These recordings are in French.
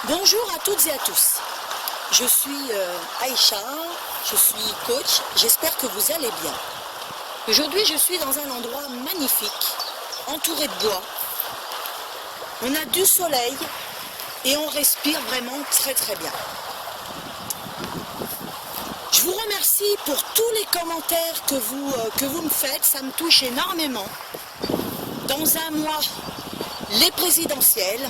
Bonjour à toutes et à tous. Je suis Aïcha, je suis coach, j'espère que vous allez bien. Aujourd'hui, je suis dans un endroit magnifique, entouré de bois. On a du soleil et on respire vraiment très très bien. Je vous remercie pour tous les commentaires que vous me faites, ça me touche énormément. Dans un mois, les présidentielles.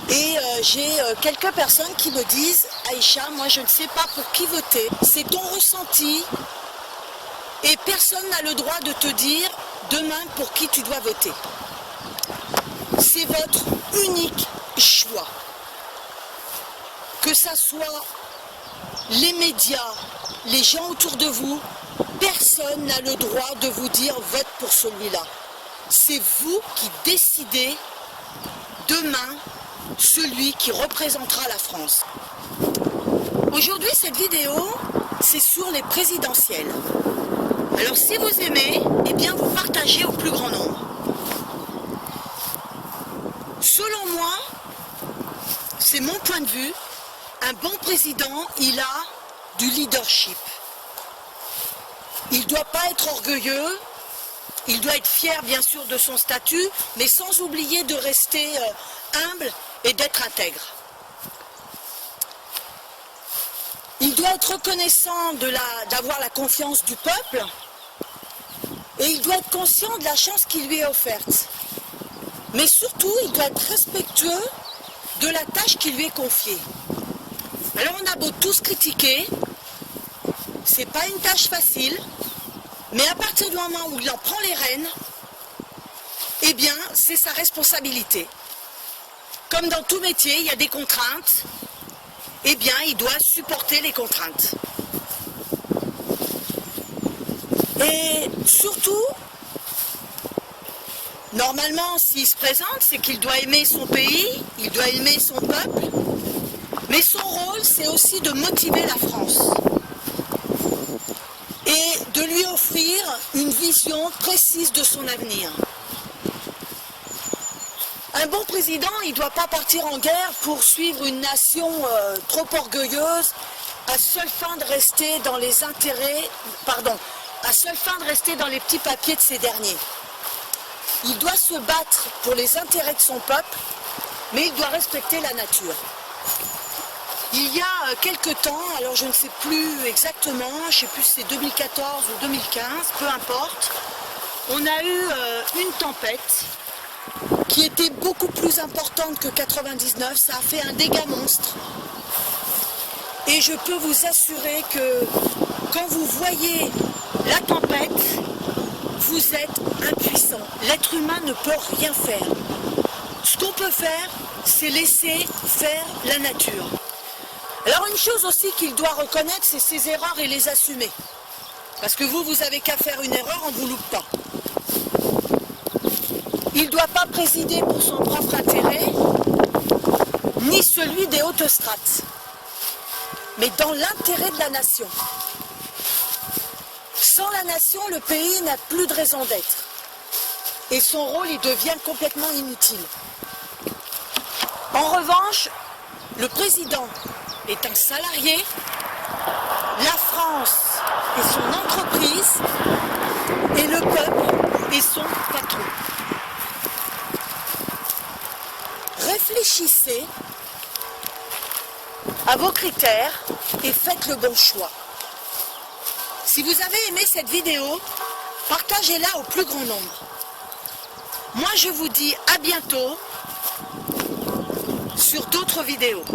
Et j'ai quelques personnes qui me disent « Aïcha, moi je ne sais pas pour qui voter, c'est ton ressenti et personne n'a le droit de te dire demain pour qui tu dois voter. C'est votre unique choix. Que ça soit les médias, les gens autour de vous, personne n'a le droit de vous dire « vote pour celui-là ». C'est vous qui décidez demain celui qui représentera la France. Aujourd'hui, cette vidéo, c'est sur les présidentielles. Alors, si vous aimez, eh bien, vous partagez au plus grand nombre. Selon moi, c'est mon point de vue, un bon président, il a du leadership. Il ne doit pas être orgueilleux, il doit être fier, bien sûr, de son statut, mais sans oublier de rester humble et d'être intègre. Il doit être reconnaissant d'avoir la confiance du peuple et il doit être conscient de la chance qui lui est offerte. Mais surtout, il doit être respectueux de la tâche qui lui est confiée. Alors on a beau tous critiquer, c'est pas une tâche facile, mais à partir du moment où il en prend les rênes, eh bien, c'est sa responsabilité. Comme dans tout métier, il y a des contraintes, eh bien, il doit supporter les contraintes. Et surtout, normalement, s'il se présente, c'est qu'il doit aimer son pays, il doit aimer son peuple, mais son rôle, c'est aussi de motiver la France et de lui offrir une vision précise de son avenir. Un bon président, il ne doit pas partir en guerre pour suivre une nation trop orgueilleuse à seule fin de rester dans les intérêts, à seule fin de rester dans les petits papiers de ces derniers. Il doit se battre pour les intérêts de son peuple, mais il doit respecter la nature. Il y a quelque temps, alors je ne sais plus exactement, je ne sais plus si c'est 2014 ou 2015, peu importe, on a eu une tempête qui était beaucoup plus importante que 99, ça a fait un dégât monstre. Et je peux vous assurer que quand vous voyez la tempête, vous êtes impuissant. L'être humain ne peut rien faire. Ce qu'on peut faire, c'est laisser faire la nature. Alors une chose aussi qu'il doit reconnaître, c'est ses erreurs et les assumer. Parce que vous avez qu'à faire une erreur, on ne vous loupe pas. Il ne doit pas présider pour son propre intérêt, ni celui des hautes strates, mais dans l'intérêt de la nation. Sans la nation, le pays n'a plus de raison d'être. Et son rôle, il devient complètement inutile. En revanche, le président est un salarié, la France est son entreprise, et le peuple est son patron. Réfléchissez à vos critères et faites le bon choix. Si vous avez aimé cette vidéo, partagez-la au plus grand nombre. Moi, je vous dis à bientôt sur d'autres vidéos.